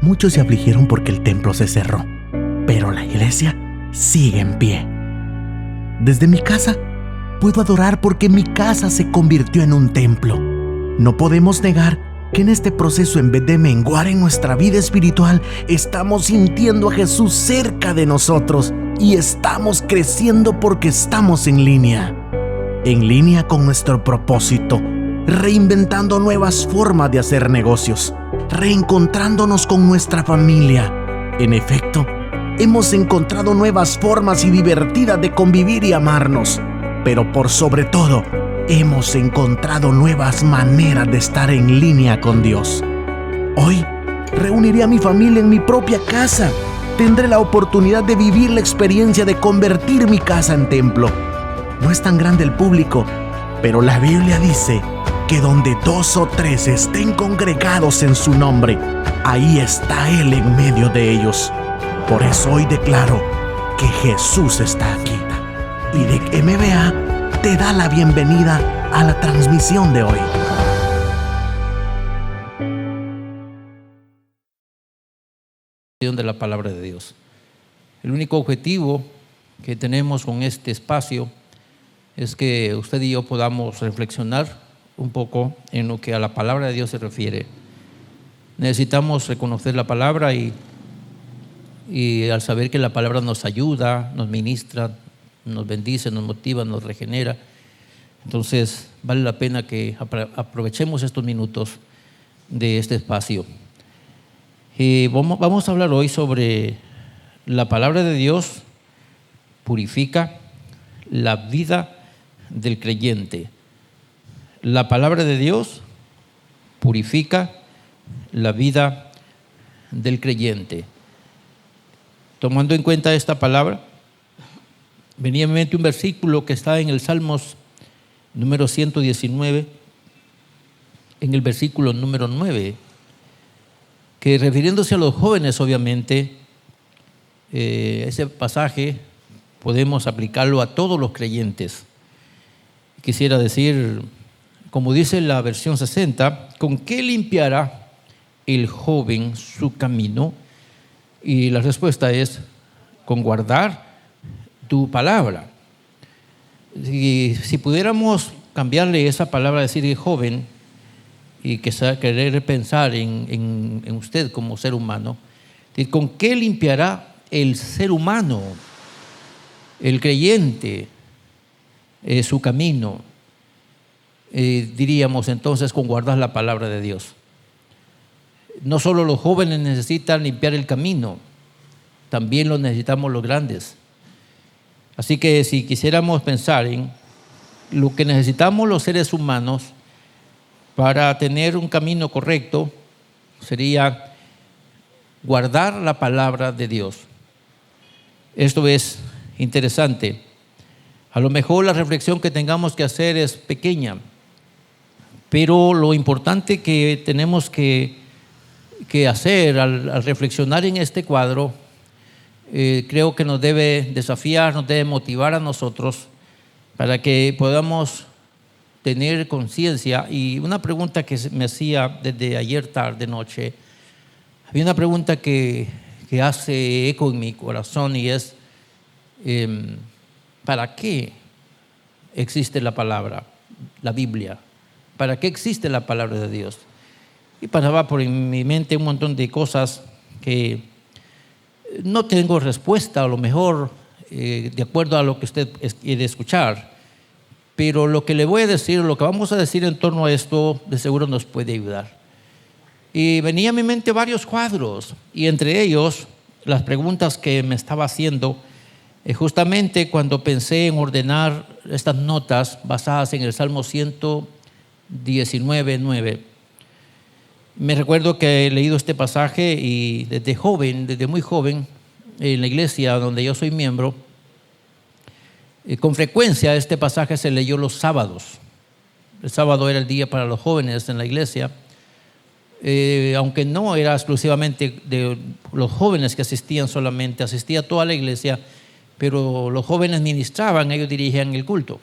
Muchos se afligieron porque el templo se cerró, pero la iglesia sigue en pie. Desde mi casa puedo adorar porque mi casa se convirtió en un templo. No podemos negar que en este proceso, en vez de menguar en nuestra vida espiritual, estamos sintiendo a Jesús cerca de nosotros y estamos creciendo porque estamos en línea con nuestro propósito, reinventando nuevas formas de hacer negocios, reencontrándonos con nuestra familia. En efecto, hemos encontrado nuevas formas y divertidas de convivir y amarnos, pero por sobre todo, hemos encontrado nuevas maneras de estar en línea con Dios. Hoy, reuniré a mi familia en mi propia casa. Tendré la oportunidad de vivir la experiencia de convertir mi casa en templo. No es tan grande el público, pero la Biblia dice que donde 2 o 3 estén congregados en su nombre, ahí está Él en medio de ellos. Por eso hoy declaro que Jesús está aquí. Y de MBA te da la bienvenida a la transmisión de hoy. De la palabra de Dios. El único objetivo que tenemos con este espacio es que usted y yo podamos reflexionar un poco en lo que a la palabra de Dios se refiere. Necesitamos reconocer la palabra y al saber que la palabra nos ayuda, nos ministra, nos bendice, nos motiva, nos regenera. Entonces vale la pena que aprovechemos estos minutos de este espacio. Vamos a hablar hoy sobre la palabra de Dios purifica la vida del creyente. La palabra de Dios purifica la vida del creyente. Tomando en cuenta esta palabra, venía a mi mente un versículo que está en el Salmos número 119, en el versículo número 9, que refiriéndose a los jóvenes, obviamente, ese pasaje podemos aplicarlo a todos los creyentes. Quisiera decir, como dice la versión 60, ¿con qué limpiará el joven su camino? Y la respuesta es, con guardar tu palabra. Si pudiéramos cambiarle esa palabra, decir joven, y querer pensar en usted como ser humano, ¿con qué limpiará el ser humano, el creyente, su camino? Diríamos entonces con guardar la palabra de Dios. No solo los jóvenes necesitan limpiar el camino, también lo necesitamos los grandes. Así que si quisiéramos pensar en lo que necesitamos los seres humanos para tener un camino correcto, sería guardar la palabra de Dios. Esto es interesante. A lo mejor la reflexión que tengamos que hacer es pequeña, pero lo importante que tenemos que hacer al reflexionar en este cuadro, creo que nos debe desafiar, nos debe motivar a nosotros para que podamos tener conciencia. Y una pregunta que me hacía desde ayer tarde, noche, había una pregunta que hace eco en mi corazón y es, ¿para qué existe la palabra, la Biblia? ¿Para qué existe la palabra de Dios? Y pasaba por mi mente un montón de cosas que no tengo respuesta, a lo mejor de acuerdo a lo que usted quiere escuchar. Pero lo que le voy a decir, lo que vamos a decir en torno a esto, de seguro nos puede ayudar. Y venía a mi mente varios cuadros, y entre ellos las preguntas que me estaba haciendo, justamente cuando pensé en ordenar estas notas basadas en el Salmo 119, 9. Me recuerdo que he leído este pasaje y desde muy joven, en la iglesia donde yo soy miembro, con frecuencia este pasaje se leyó los sábados. El sábado era el día para los jóvenes en la iglesia, aunque no era exclusivamente de los jóvenes que asistían solamente, asistía toda la iglesia, pero los jóvenes ministraban, ellos dirigían el culto.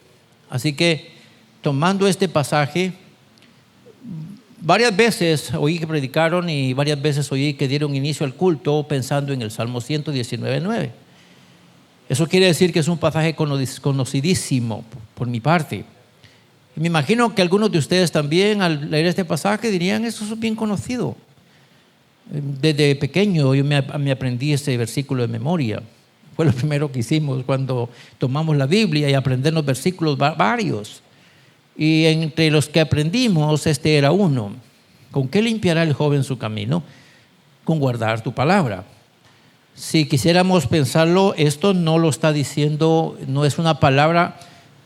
Así que tomando este pasaje, Varias veces oí que predicaron y varias veces oí que dieron inicio al culto pensando en el Salmo 119:9. Eso quiere decir que es un pasaje conocidísimo por mi parte. Y me imagino que algunos de ustedes también al leer este pasaje dirían, eso es bien conocido. Desde pequeño yo me aprendí ese versículo de memoria. Fue lo primero que hicimos cuando tomamos la Biblia y aprendernos versículos varios. Y entre los que aprendimos, este era uno. ¿Con qué limpiará el joven su camino? Con guardar tu palabra. Si quisiéramos pensarlo, esto no lo está diciendo, no es una palabra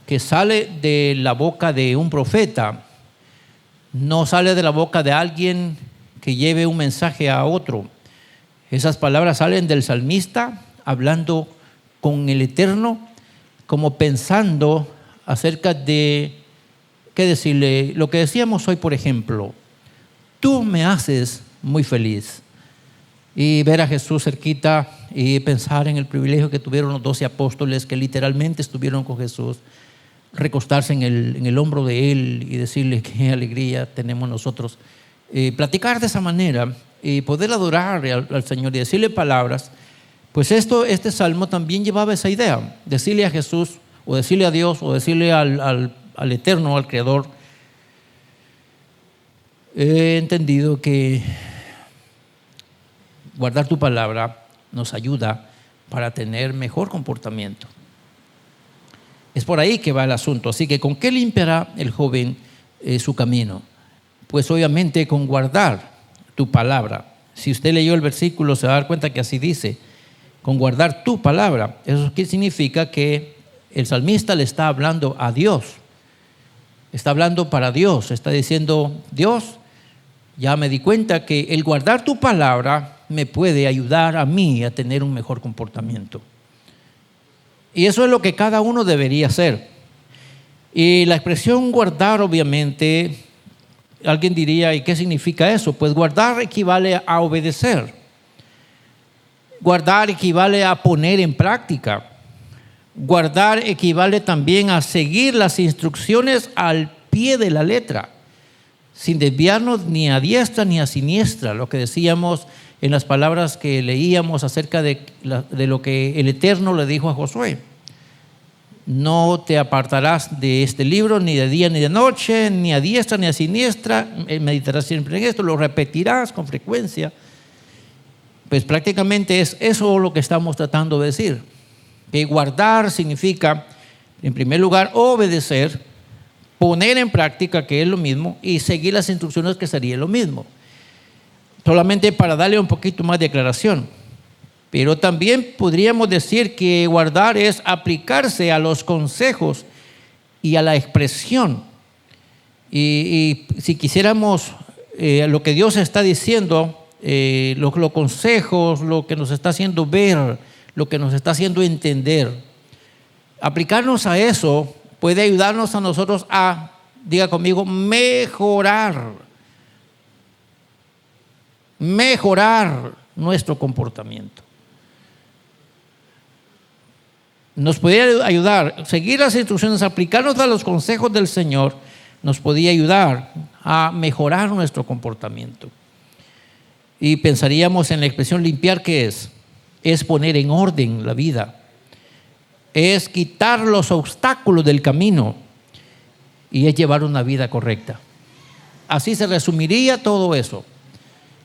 que sale de la boca de un profeta, no sale de la boca de alguien que lleve un mensaje a otro. Esas palabras salen del salmista hablando con el Eterno, como pensando acerca de, ¿qué decirle? Lo que decíamos hoy, por ejemplo, tú me haces muy feliz. Y ver a Jesús cerquita y pensar en el privilegio que tuvieron los 12 apóstoles que literalmente estuvieron con Jesús, recostarse en el hombro de Él y decirle qué alegría tenemos nosotros. Platicar de esa manera y poder adorar al Señor y decirle palabras, pues este salmo también llevaba esa idea, decirle a Jesús o decirle a Dios o decirle al Eterno, al Creador. He entendido que guardar tu palabra nos ayuda para tener mejor comportamiento. Es por ahí que va el asunto. Así que, ¿con qué limpiará el joven su camino? Pues obviamente con guardar tu palabra. Si usted leyó el versículo se va a dar cuenta que así dice, con guardar tu palabra. Eso significa que el salmista le está hablando a Dios. Está hablando para Dios. Está diciendo, Dios, ya me di cuenta que el guardar tu palabra me puede ayudar a mí a tener un mejor comportamiento. Y eso es lo que cada uno debería hacer. Y la expresión guardar, obviamente, alguien diría, ¿y qué significa eso? Pues guardar equivale a obedecer. Guardar equivale a poner en práctica. Guardar equivale también a seguir las instrucciones al pie de la letra, sin desviarnos ni a diestra ni a siniestra, lo que decíamos en las palabras que leíamos acerca de lo que el Eterno le dijo a Josué. No te apartarás de este libro ni de día ni de noche, ni a diestra ni a siniestra, meditarás siempre en esto, lo repetirás con frecuencia. Pues prácticamente es eso lo que estamos tratando de decir. Que guardar significa, en primer lugar, obedecer, poner en práctica, que es lo mismo, y seguir las instrucciones, que sería lo mismo. Solamente para darle un poquito más de aclaración. Pero también podríamos decir que guardar es aplicarse a los consejos y a la expresión. Y si quisiéramos lo que Dios está diciendo, los consejos, lo que nos está haciendo ver, lo que nos está haciendo entender, aplicarnos a eso puede ayudarnos a nosotros a, diga conmigo, mejorar nuestro comportamiento. Nos podría ayudar, seguir las instrucciones, aplicarnos a los consejos del Señor, nos podía ayudar a mejorar nuestro comportamiento. Y pensaríamos en la expresión limpiar, ¿qué es? Es poner en orden la vida, es quitar los obstáculos del camino y es llevar una vida correcta. Así se resumiría todo eso.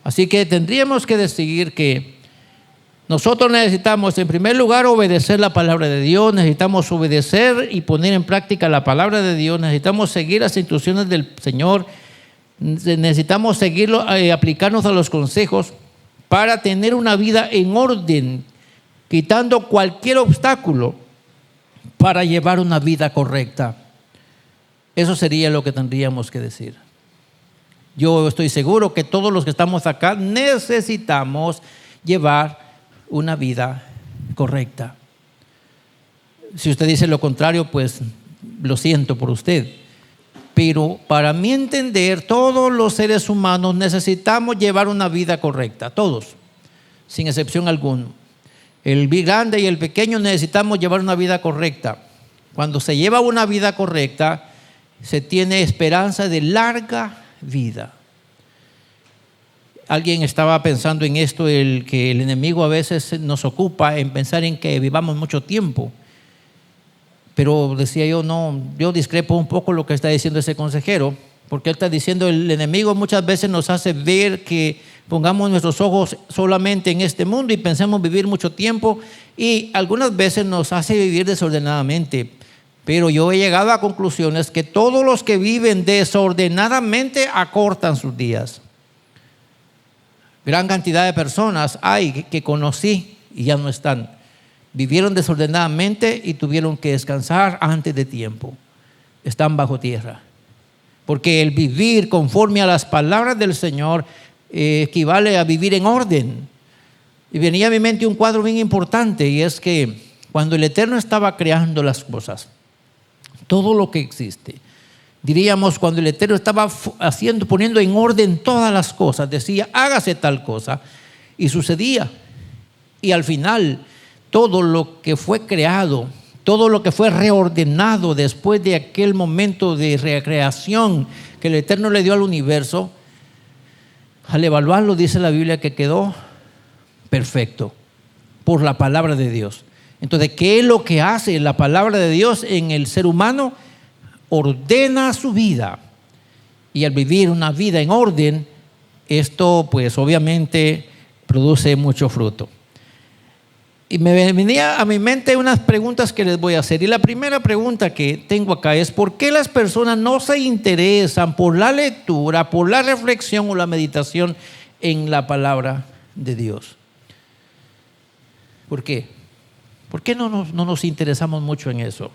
Así que tendríamos que decir que nosotros necesitamos, en primer lugar, obedecer la palabra de Dios, necesitamos obedecer y poner en práctica la palabra de Dios, necesitamos seguir las instrucciones del Señor, necesitamos seguirlo, aplicarnos a los consejos para tener una vida en orden, quitando cualquier obstáculo para llevar una vida correcta. Eso sería lo que tendríamos que decir. Yo estoy seguro que todos los que estamos acá necesitamos llevar una vida correcta. Si usted dice lo contrario, pues lo siento por usted. Pero para mi entender, todos los seres humanos necesitamos llevar una vida correcta, todos, sin excepción alguna. El grande y el pequeño necesitamos llevar una vida correcta. Cuando se lleva una vida correcta, se tiene esperanza de larga vida. Alguien estaba pensando en esto, que el enemigo a veces nos ocupa en pensar en que vivamos mucho tiempo. Pero decía yo, no, yo discrepo un poco lo que está diciendo ese consejero, porque él está diciendo el enemigo muchas veces nos hace ver que pongamos nuestros ojos solamente en este mundo y pensemos vivir mucho tiempo, y algunas veces nos hace vivir desordenadamente. Pero yo he llegado a conclusiones que todos los que viven desordenadamente acortan sus días. Gran cantidad de personas hay que conocí y ya no están. Vivieron desordenadamente y tuvieron que descansar antes de tiempo. Están bajo tierra. Porque el vivir conforme a las palabras del Señor equivale a vivir en orden. Y venía a mi mente un cuadro bien importante, y es que cuando el Eterno estaba creando las cosas, todo lo que existe, diríamos, cuando el Eterno estaba poniendo en orden todas las cosas, decía, hágase tal cosa, y sucedía. Y al final, todo lo que fue creado, todo lo que fue reordenado después de aquel momento de recreación que el Eterno le dio al universo, al evaluarlo, dice la Biblia que quedó perfecto por la palabra de Dios. Entonces, ¿qué es lo que hace la palabra de Dios en el ser humano? Ordena su vida, y al vivir una vida en orden, esto pues obviamente produce mucho fruto. Y me venía a mi mente unas preguntas que les voy a hacer, y la primera pregunta que tengo acá es: ¿por qué las personas no se interesan por la lectura, por la reflexión o la meditación en la palabra de Dios? ¿Por qué? ¿Por qué no nos interesamos mucho en eso?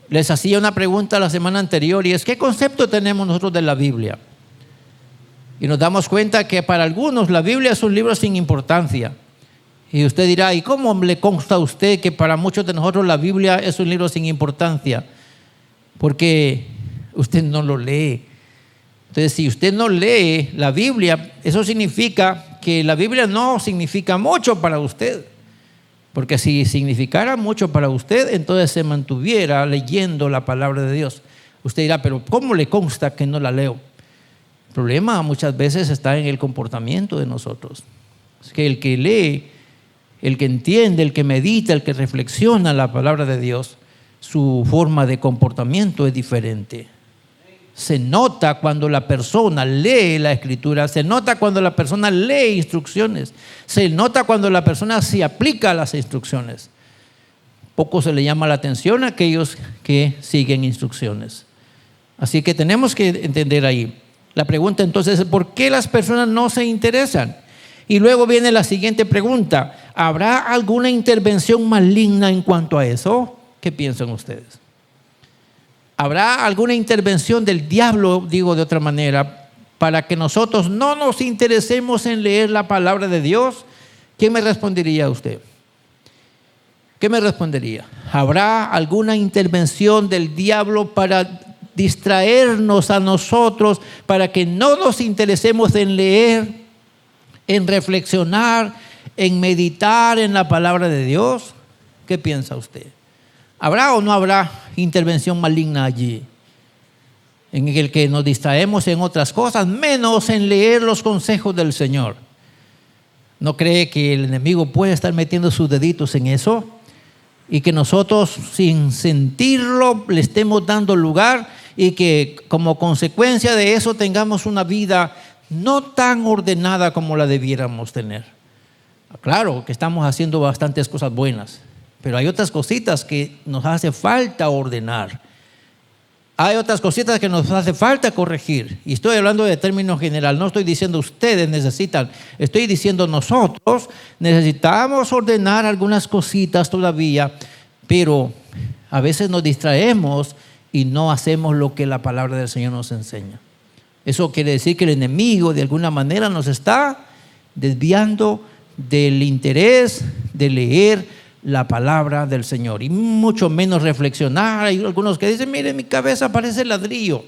Les hacía una pregunta la semana anterior, y es: ¿qué concepto tenemos nosotros de la Biblia? Y nos damos cuenta que para algunos la Biblia es un libro sin importancia. Y usted dirá: ¿y cómo le consta a usted que para muchos de nosotros la Biblia es un libro sin importancia? Porque usted no lo lee. Entonces, si usted no lee la Biblia, eso significa que la Biblia no significa mucho para usted. Porque si significara mucho para usted, entonces se mantuviera leyendo la palabra de Dios. Usted dirá: ¿pero cómo le consta que no la leo? El problema muchas veces está en el comportamiento de nosotros. Es que el que lee, el que entiende, el que medita, el que reflexiona la palabra de Dios, su forma de comportamiento es diferente. Se nota cuando la persona lee la Escritura, se nota cuando la persona lee instrucciones, se nota cuando la persona se aplica a las instrucciones. Poco se le llama la atención a aquellos que siguen instrucciones. Así que tenemos que entender ahí. La pregunta entonces es: ¿por qué las personas no se interesan? Y luego viene la siguiente pregunta: ¿habrá alguna intervención maligna en cuanto a eso? ¿Qué piensan ustedes? ¿Habrá alguna intervención del diablo, digo de otra manera, para que nosotros no nos interesemos en leer la palabra de Dios? ¿Quién me respondería a usted? ¿Qué me respondería? ¿Habrá alguna intervención del diablo para distraernos a nosotros, para que no nos interesemos en leer, en reflexionar, en meditar en la palabra de Dios? ¿Qué piensa usted? ¿Habrá o no habrá intervención maligna allí, en el que nos distraemos en otras cosas, menos en leer los consejos del Señor? ¿No cree que el enemigo puede estar metiendo sus deditos en eso? Y que nosotros, sin sentirlo, le estemos dando lugar, y que como consecuencia de eso tengamos una vida no tan ordenada como la debiéramos tener. Claro que estamos haciendo bastantes cosas buenas, pero hay otras cositas que nos hace falta ordenar. Hay otras cositas que nos hace falta corregir. Y estoy hablando de términos general. No estoy diciendo ustedes necesitan. Estoy diciendo nosotros necesitamos ordenar algunas cositas todavía. Pero a veces nos distraemos y no hacemos lo que la palabra del Señor nos enseña. Eso quiere decir que el enemigo de alguna manera nos está desviando del interés de leer la palabra del Señor, y mucho menos reflexionar. Hay algunos que dicen: mire, mi cabeza parece ladrillo,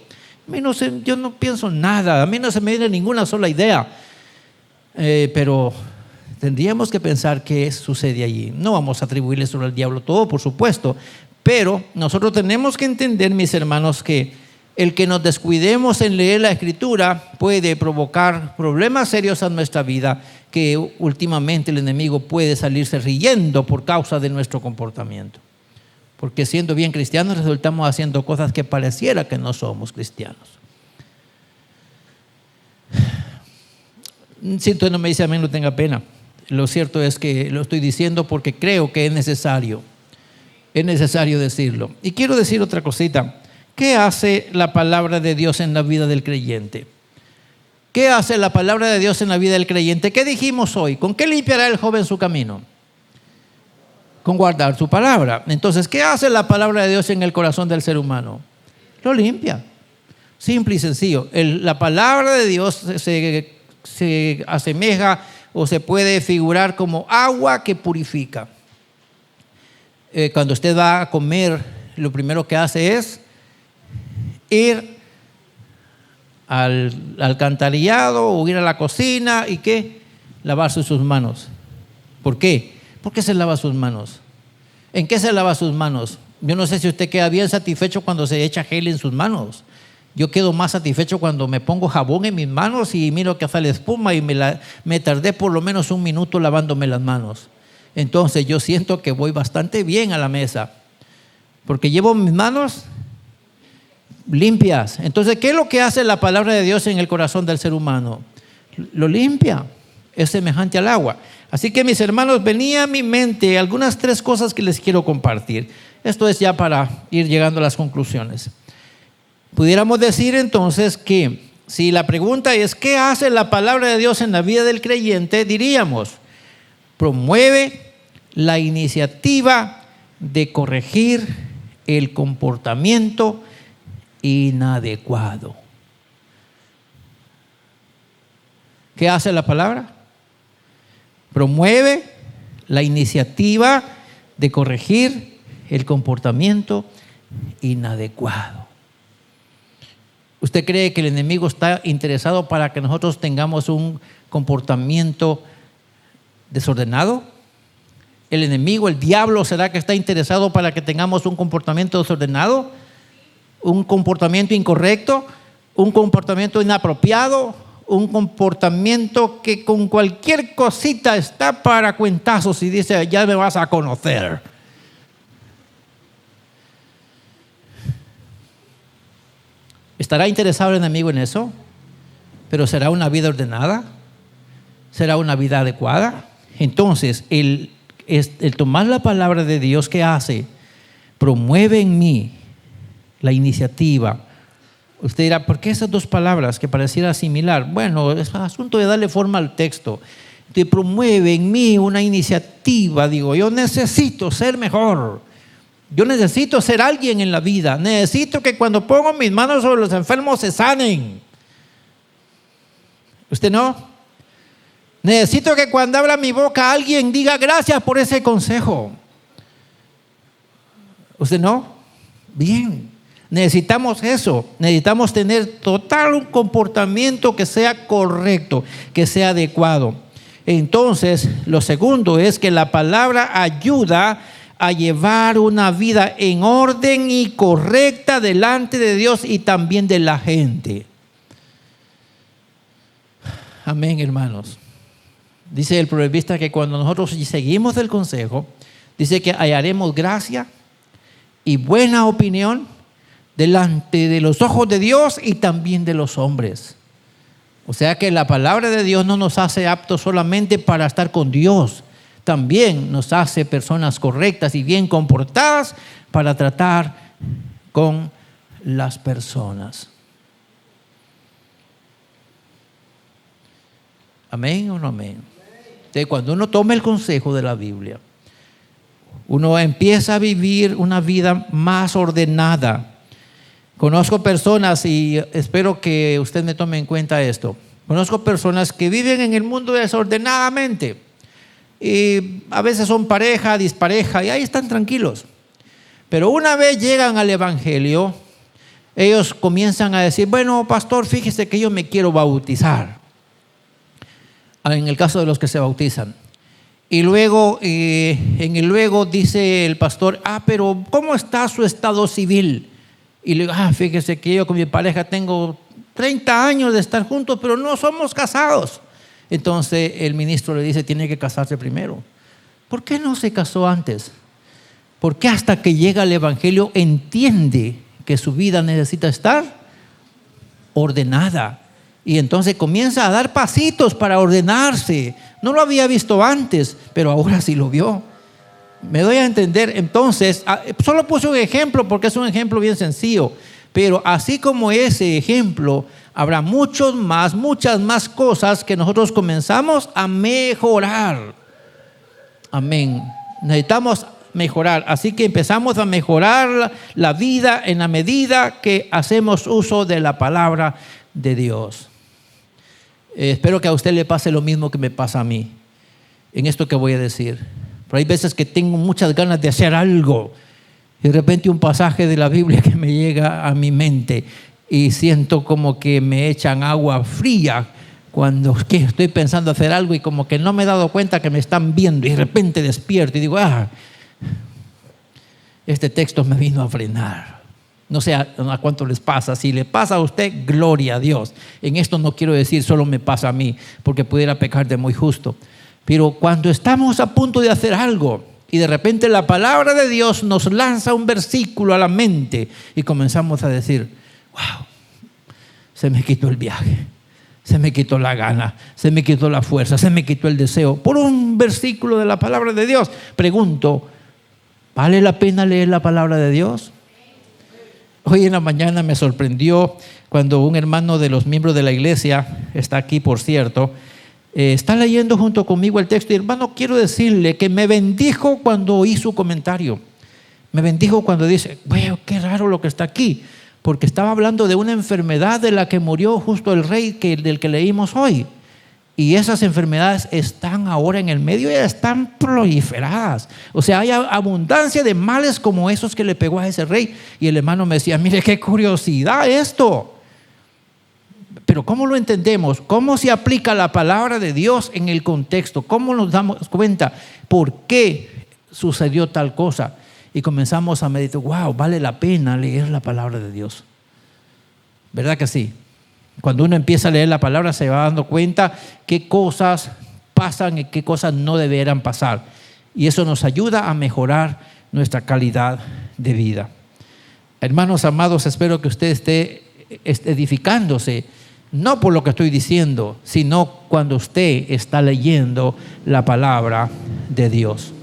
yo no pienso nada, a mí no se me viene ninguna sola idea. Pero tendríamos que pensar qué sucede allí. No vamos a atribuirle sobre el diablo todo, por supuesto, pero nosotros tenemos que entender, mis hermanos, que El que nos descuidemos en leer la Escritura puede provocar problemas serios a nuestra vida, que últimamente el enemigo puede salirse riendo por causa de nuestro comportamiento. Porque siendo bien cristianos resultamos haciendo cosas que pareciera que no somos cristianos. Si usted no me dice amén, no tenga pena. Lo cierto es que lo estoy diciendo porque creo que es necesario decirlo. Y quiero decir otra cosita. ¿Qué hace la palabra de Dios en la vida del creyente? ¿Qué hace la palabra de Dios en la vida del creyente? ¿Qué dijimos hoy? ¿Con qué limpiará el joven su camino? Con guardar su palabra. Entonces, ¿qué hace la palabra de Dios en el corazón del ser humano? Lo limpia. Simple y sencillo. La palabra de Dios se asemeja o se puede figurar como agua que purifica. Cuando usted va a comer, lo primero que hace es ir al alcantarillado o ir a la cocina y ¿qué? Lavarse sus manos. ¿Por qué? ¿Por qué se lava sus manos? ¿En qué se lava sus manos? Yo no sé si usted queda bien satisfecho cuando se echa gel en sus manos. Yo quedo más satisfecho cuando me pongo jabón en mis manos y miro que sale espuma y me tardé por lo menos 1 minuto lavándome las manos. Entonces yo siento que voy bastante bien a la mesa porque llevo mis manos limpias. Entonces, ¿qué es lo que hace la palabra de Dios en el corazón del ser humano? Lo limpia. Es semejante al agua. Así que, mis hermanos, venía a mi mente algunas 3 cosas que les quiero compartir. Esto es ya para ir llegando a las conclusiones. Pudiéramos decir entonces que si la pregunta es ¿qué hace la palabra de Dios en la vida del creyente? Diríamos, promueve la iniciativa de corregir el comportamiento inadecuado. ¿Qué hace la palabra? Promueve la iniciativa de corregir el comportamiento inadecuado. ¿Usted cree que el enemigo está interesado para que nosotros tengamos un comportamiento desordenado? ¿El enemigo, el diablo, será que está interesado para que tengamos un comportamiento desordenado? ¿Un comportamiento incorrecto? ¿Un comportamiento inapropiado? ¿Un comportamiento que con cualquier cosita está para cuentazos y dice, ya me vas a conocer? ¿Estará interesado el enemigo en eso? ¿Pero será una vida ordenada? ¿Será una vida adecuada? Entonces, el tomar la palabra de Dios, ¿qué hace? Promueve en mí la iniciativa. Usted dirá, ¿por qué esas 2 palabras que pareciera similar? Bueno, es un asunto de darle forma al texto. Te promueve en mí una iniciativa. Digo, yo necesito ser mejor. Yo necesito ser alguien en la vida. Necesito que cuando pongo mis manos sobre los enfermos se sanen. ¿Usted no? Necesito que cuando abra mi boca alguien diga gracias por ese consejo. ¿Usted no? Bien. Necesitamos eso. Necesitamos tener total un comportamiento que sea correcto, que sea adecuado. Entonces, lo segundo es que la palabra ayuda a llevar una vida en orden y correcta delante de Dios y también de la gente. Amén, hermanos. Dice el proverbista que cuando nosotros seguimos el consejo, dice que hallaremos gracia y buena opinión delante de los ojos de Dios y también de los hombres. O sea que la palabra de Dios no nos hace aptos solamente para estar con Dios, también nos hace personas correctas y bien comportadas para tratar con las personas. ¿Amén o no amén? Entonces, cuando uno toma el consejo de la Biblia, uno empieza a vivir una vida más ordenada. Conozco personas, y espero que usted me tome en cuenta esto, conozco personas que viven en el mundo desordenadamente y a veces son pareja, dispareja y ahí están tranquilos. Pero una vez llegan al Evangelio, ellos comienzan a decir, bueno, pastor, fíjese que yo me quiero bautizar. En el caso de los que se bautizan. Y luego, luego dice el pastor, pero ¿cómo está su estado civil? Y le digo, fíjese que yo con mi pareja tengo 30 años de estar juntos, pero no somos casados. Entonces el ministro le dice, tiene que casarse primero. ¿Por qué no se casó antes? Porque hasta que llega el evangelio entiende que su vida necesita estar ordenada. Y entonces comienza a dar pasitos para ordenarse. No lo había visto antes, pero ahora sí lo vio. Me doy a entender. Entonces, solo puse un ejemplo porque es un ejemplo bien sencillo. Pero así como ese ejemplo, habrá muchas más cosas que nosotros comenzamos a mejorar. Amén. Necesitamos mejorar. Así que empezamos a mejorar la vida en la medida que hacemos uso de la palabra de Dios. Espero que a usted le pase lo mismo que me pasa a mí en esto que voy a decir. Pero hay veces que tengo muchas ganas de hacer algo y de repente un pasaje de la Biblia que me llega a mi mente y siento como que me echan agua fría cuando estoy pensando hacer algo y como que no me he dado cuenta que me están viendo y de repente despierto y digo, este texto me vino a frenar. No sé a cuánto les pasa. Si le pasa a usted, gloria a Dios. En esto no quiero decir solo me pasa a mí, porque pudiera pecar de muy justo. Pero cuando estamos a punto de hacer algo y de repente la palabra de Dios nos lanza un versículo a la mente y comenzamos a decir, wow, se me quitó el viaje, se me quitó la gana, se me quitó la fuerza, se me quitó el deseo. Por un versículo de la palabra de Dios. Pregunto, ¿vale la pena leer la palabra de Dios? Hoy en la mañana me sorprendió cuando un hermano de los miembros de la iglesia, está aquí por cierto, está leyendo junto conmigo el texto y hermano, quiero decirle que me bendijo cuando oí su comentario. Me bendijo cuando dice, bueno, qué raro lo que está aquí, porque estaba hablando de una enfermedad de la que murió justo el rey del que leímos hoy. Y esas enfermedades están ahora en el medio y están proliferadas. O sea, hay abundancia de males como esos que le pegó a ese rey. Y el hermano me decía, mire qué curiosidad esto. Pero ¿cómo lo entendemos? ¿Cómo se aplica la palabra de Dios en el contexto? ¿Cómo nos damos cuenta por qué sucedió tal cosa? Y comenzamos a meditar, wow, vale la pena leer la palabra de Dios. ¿Verdad que sí? Cuando uno empieza a leer la palabra se va dando cuenta qué cosas pasan y qué cosas no deberían pasar. Y eso nos ayuda a mejorar nuestra calidad de vida. Hermanos amados, espero que usted esté edificándose, no por lo que estoy diciendo, sino cuando usted está leyendo la palabra de Dios.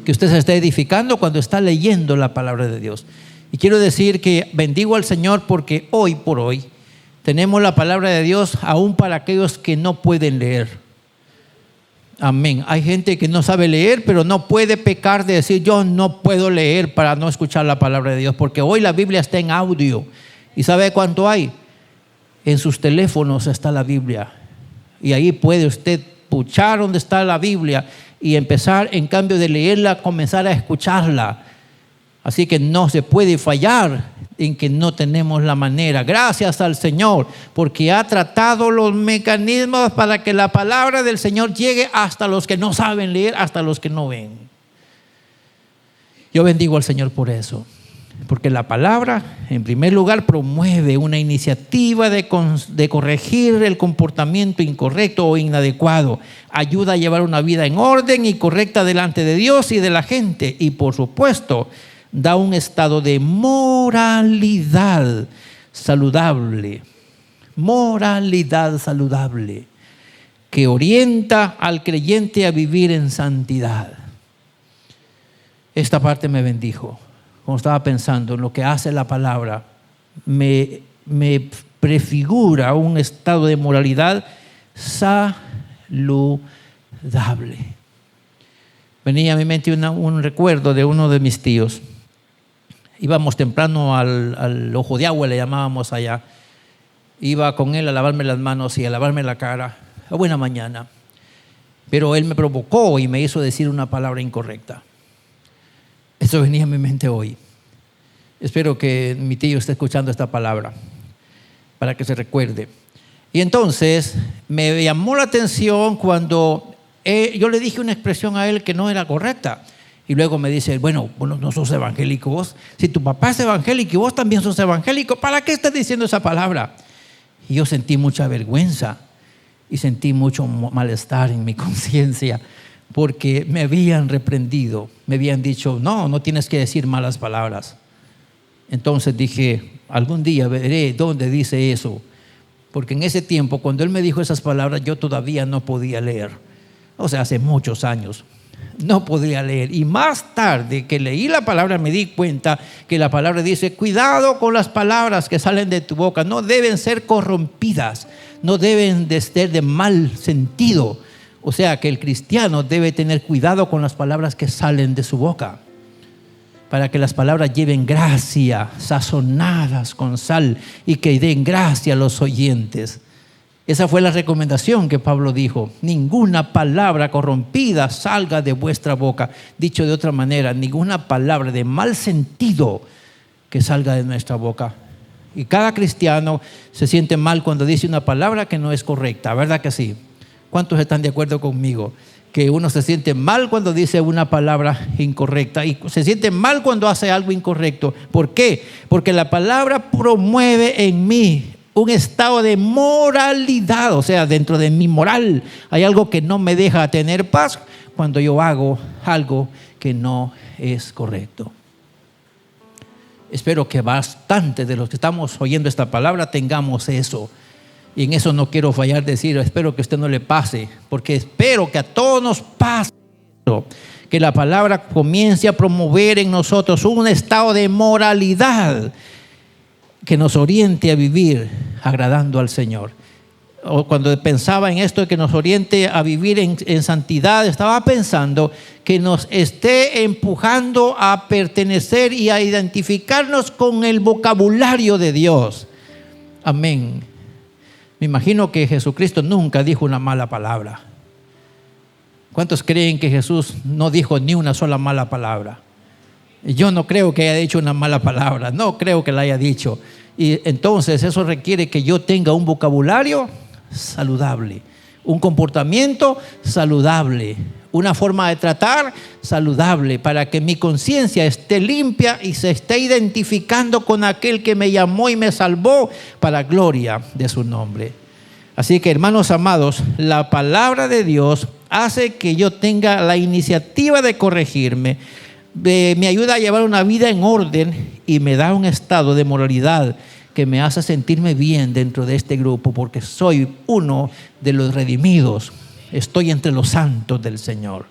Que usted se esté edificando cuando está leyendo la palabra de Dios. Y quiero decir que bendigo al Señor porque hoy por hoy tenemos la palabra de Dios aún para aquellos que no pueden leer. Amén. Hay gente que no sabe leer, pero no puede pecar de decir yo no puedo leer para no escuchar la palabra de Dios, porque hoy la Biblia está en audio. ¿Y sabe cuánto hay? En sus teléfonos está la Biblia. Y ahí puede usted puchar donde está la Biblia y empezar, en cambio de leerla, comenzar a escucharla. Así que no se puede fallar en que no tenemos la manera. Gracias al Señor, porque ha tratado los mecanismos para que la palabra del Señor llegue hasta los que no saben leer, hasta los que no ven. Yo bendigo al Señor por eso, porque la palabra, en primer lugar, promueve una iniciativa de corregir el comportamiento incorrecto o inadecuado. Ayuda a llevar una vida en orden y correcta delante de Dios y de la gente. Y por supuesto, da un estado de moralidad saludable. Moralidad saludable que orienta al creyente a vivir en santidad. Esta parte me bendijo. Como estaba pensando en lo que hace la palabra, me prefigura un estado de moralidad saludable. Venía a mi mente un recuerdo de uno de mis tíos. Íbamos temprano al ojo de agua, le llamábamos allá. Iba con él a lavarme las manos y a lavarme la cara. A buena mañana. Pero él me provocó y me hizo decir una palabra incorrecta. Eso venía a mi mente hoy. Espero que mi tío esté escuchando esta palabra para que se recuerde. Y entonces me llamó la atención cuando yo le dije una expresión a él que no era correcta. Y luego me dice, bueno, no sos evangélico vos. Si tu papá es evangélico y vos también sos evangélico, ¿para qué estás diciendo esa palabra? Y yo sentí mucha vergüenza y sentí mucho malestar en mi conciencia, porque me habían reprendido, me habían dicho, no tienes que decir malas palabras. Entonces dije, algún día veré dónde dice eso, porque en ese tiempo, cuando él me dijo esas palabras, yo todavía no podía leer. O sea, hace muchos años no podía leer. Y más tarde que leí la palabra me di cuenta que la palabra dice, cuidado con las palabras que salen de tu boca, no deben ser corrompidas, no deben de ser de mal sentido. O sea que el cristiano debe tener cuidado con las palabras que salen de su boca, para que las palabras lleven gracia, sazonadas con sal, y que den gracia a los oyentes. Esa fue la recomendación que Pablo dijo: ninguna palabra corrompida salga de vuestra boca. Dicho de otra manera, ninguna palabra de mal sentido que salga de nuestra boca. Y cada cristiano se siente mal cuando dice una palabra que no es correcta, ¿verdad que sí? ¿Cuántos están de acuerdo conmigo? Que uno se siente mal cuando dice una palabra incorrecta y se siente mal cuando hace algo incorrecto. ¿Por qué? Porque la palabra promueve en mí un estado de moralidad, o sea, dentro de mi moral hay algo que no me deja tener paz cuando yo hago algo que no es correcto. Espero que bastante de los que estamos oyendo esta palabra tengamos eso. Y en eso no quiero fallar decir, espero que a usted no le pase, porque espero que a todos nos pase eso, que la palabra comience a promover en nosotros un estado de moralidad que nos oriente a vivir agradando al Señor. O cuando pensaba en esto de que nos oriente a vivir en santidad, estaba pensando que nos esté empujando a pertenecer y a identificarnos con el vocabulario de Dios. Amén. Me imagino que Jesucristo nunca dijo una mala palabra. ¿Cuántos creen que Jesús no dijo ni una sola mala palabra? Yo no creo que haya dicho una mala palabra, no creo que la haya dicho. Y entonces eso requiere que yo tenga un vocabulario saludable, un comportamiento saludable, una forma de tratar saludable, para que mi conciencia esté limpia y se esté identificando con aquel que me llamó y me salvó para gloria de su nombre. Así que, hermanos amados, la palabra de Dios hace que yo tenga la iniciativa de corregirme, me ayuda a llevar una vida en orden y me da un estado de moralidad que me hace sentirme bien dentro de este grupo, porque soy uno de los redimidos, estoy entre los santos del Señor.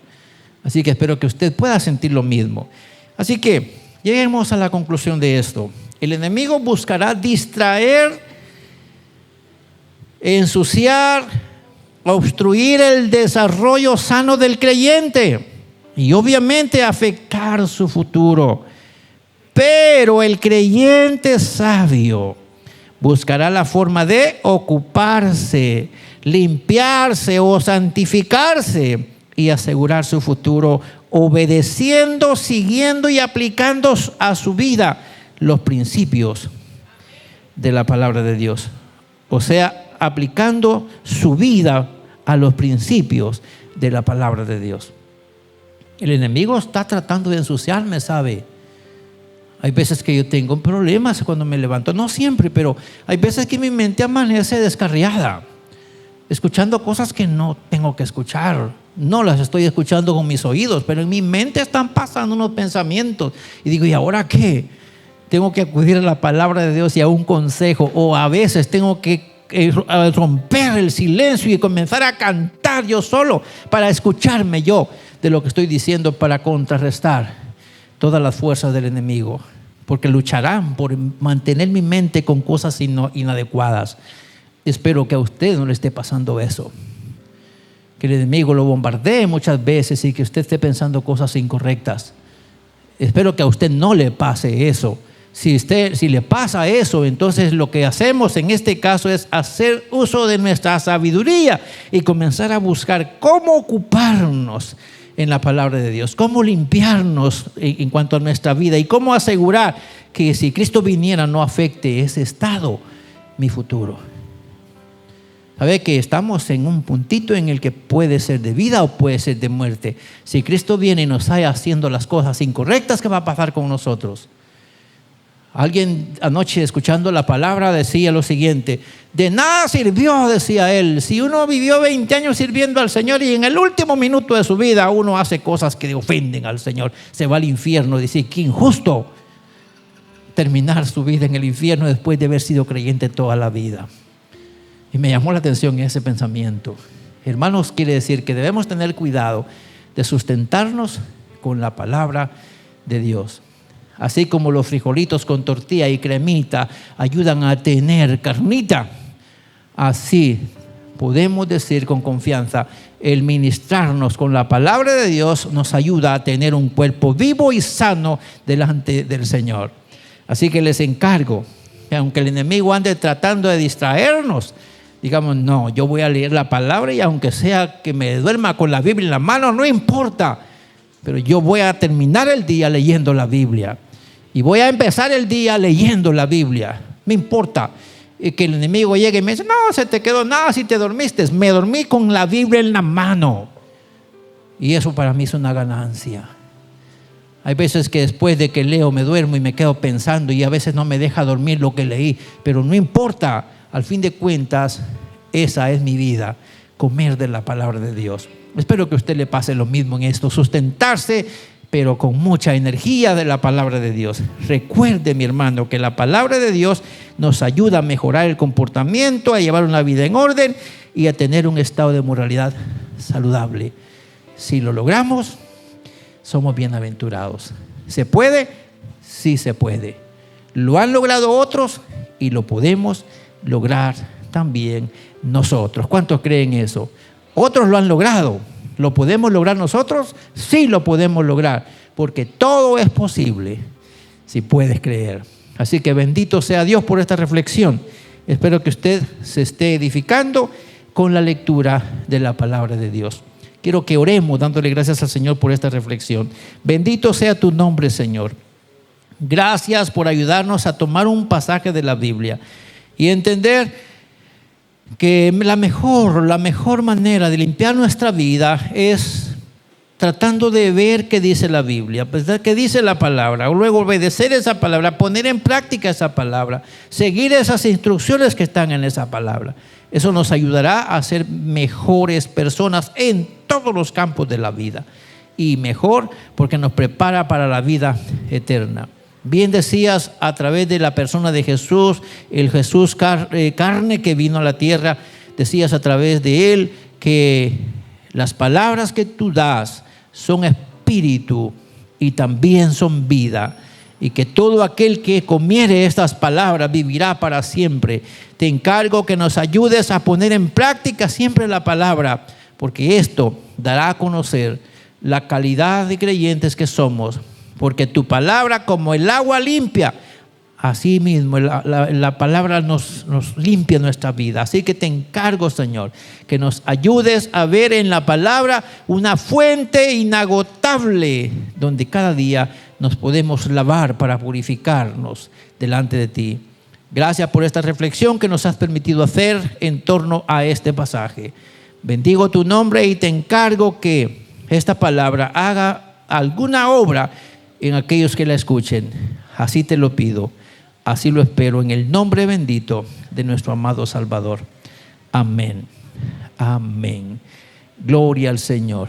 Así que espero que usted pueda sentir lo mismo. Así que lleguemos a la conclusión de esto. El enemigo buscará distraer, ensuciar, obstruir el desarrollo sano del creyente y obviamente afectar su futuro. Pero el creyente sabio buscará la forma de ocuparse, limpiarse o santificarse y asegurar su futuro, obedeciendo, siguiendo y aplicando a su vida los principios de la palabra de Dios. O sea, aplicando su vida a los principios de la palabra de Dios. El enemigo está tratando de ensuciarme, ¿sabe? Hay veces que yo tengo problemas cuando me levanto, no siempre, pero hay veces que mi mente amanece descarriada, escuchando cosas que no tengo que escuchar. No las estoy escuchando con mis oídos, pero en mi mente están pasando unos pensamientos. Y digo, ¿y ahora qué? Tengo que acudir a la palabra de Dios y a un consejo, o a veces tengo que romper el silencio y comenzar a cantar yo solo para escucharme yo de lo que estoy diciendo, para contrarrestar todas las fuerzas del enemigo, porque lucharán por mantener mi mente con cosas inadecuadas. Espero que a usted no le esté pasando eso, que el enemigo lo bombardee muchas veces y que usted esté pensando cosas incorrectas. Espero que a usted no le pase eso. Si le pasa eso, entonces lo que hacemos en este caso es hacer uso de nuestra sabiduría y comenzar a buscar cómo ocuparnos en la palabra de Dios, cómo limpiarnos en cuanto a nuestra vida y cómo asegurar que si Cristo viniera no afecte ese estado, mi futuro. Sabe que estamos en un puntito en el que puede ser de vida o puede ser de muerte. Si Cristo viene y nos halla haciendo las cosas incorrectas, ¿qué va a pasar con nosotros? Alguien anoche, escuchando la palabra, decía lo siguiente: de nada sirvió, decía él, si uno vivió 20 años sirviendo al Señor y en el último minuto de su vida uno hace cosas que ofenden al Señor, se va al infierno. Dice, qué injusto terminar su vida en el infierno después de haber sido creyente toda la vida. Y me llamó la atención ese pensamiento. Hermanos, quiere decir que debemos tener cuidado de sustentarnos con la palabra de Dios. Así como los frijolitos con tortilla y cremita ayudan a tener carnita, así podemos decir con confianza, el ministrarnos con la palabra de Dios nos ayuda a tener un cuerpo vivo y sano delante del Señor. Así que les encargo que aunque el enemigo ande tratando de distraernos, digamos, no, yo voy a leer la palabra y aunque sea que me duerma con la Biblia en la mano, no importa, pero yo voy a terminar el día leyendo la Biblia. Y voy a empezar el día leyendo la Biblia. No importa que el enemigo llegue y me dice, no, se te quedó nada si te dormiste. Me dormí con la Biblia en la mano. Y eso para mí es una ganancia. Hay veces que después de que leo me duermo y me quedo pensando y a veces no me deja dormir lo que leí. Pero no importa, al fin de cuentas, esa es mi vida, comer de la palabra de Dios. Espero que a usted le pase lo mismo en esto, sustentarse, pero con mucha energía de la palabra de Dios. Recuerde, mi hermano, que la palabra de Dios nos ayuda a mejorar el comportamiento, a llevar una vida en orden y a tener un estado de moralidad saludable. Si lo logramos, somos bienaventurados. ¿Se puede? Sí se puede. Lo han logrado otros y lo podemos lograr también nosotros. ¿Cuántos creen eso? Otros lo han logrado. ¿Lo podemos lograr nosotros? Sí lo podemos lograr, porque todo es posible si puedes creer. Así que bendito sea Dios por esta reflexión. Espero que usted se esté edificando con la lectura de la palabra de Dios. Quiero que oremos dándole gracias al Señor por esta reflexión. Bendito sea tu nombre, Señor. Gracias por ayudarnos a tomar un pasaje de la Biblia y entender que la mejor manera de limpiar nuestra vida es tratando de ver qué dice la Biblia, pues qué dice la palabra, luego obedecer esa palabra, poner en práctica esa palabra, seguir esas instrucciones que están en esa palabra. Eso nos ayudará a ser mejores personas en todos los campos de la vida y mejor porque nos prepara para la vida eterna. Bien decías a través de la persona de Jesús, el Jesús carne que vino a la tierra, decías a través de él que las palabras que tú das son espíritu y también son vida, y que todo aquel que comiere estas palabras vivirá para siempre. Te encargo que nos ayudes a poner en práctica siempre la palabra, porque esto dará a conocer la calidad de creyentes que somos. Porque tu palabra, como el agua limpia, así mismo la palabra nos limpia nuestra vida. Así que te encargo, Señor, que nos ayudes a ver en la palabra una fuente inagotable donde cada día nos podemos lavar para purificarnos delante de ti. Gracias por esta reflexión que nos has permitido hacer en torno a este pasaje. Bendigo tu nombre y te encargo que esta palabra haga alguna obra en aquellos que la escuchen. Así te lo pido, así lo espero, en el nombre bendito de nuestro amado Salvador. Amén. Amén. Gloria al Señor.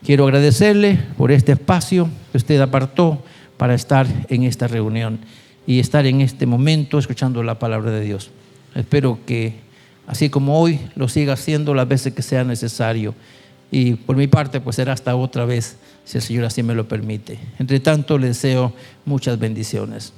Quiero agradecerle por este espacio que usted apartó para estar en esta reunión y estar en este momento escuchando la palabra de Dios. Espero que así como hoy lo siga haciendo las veces que sea necesario. Y por mi parte, pues será hasta otra vez, si el Señor así me lo permite. Entre tanto, le deseo muchas bendiciones.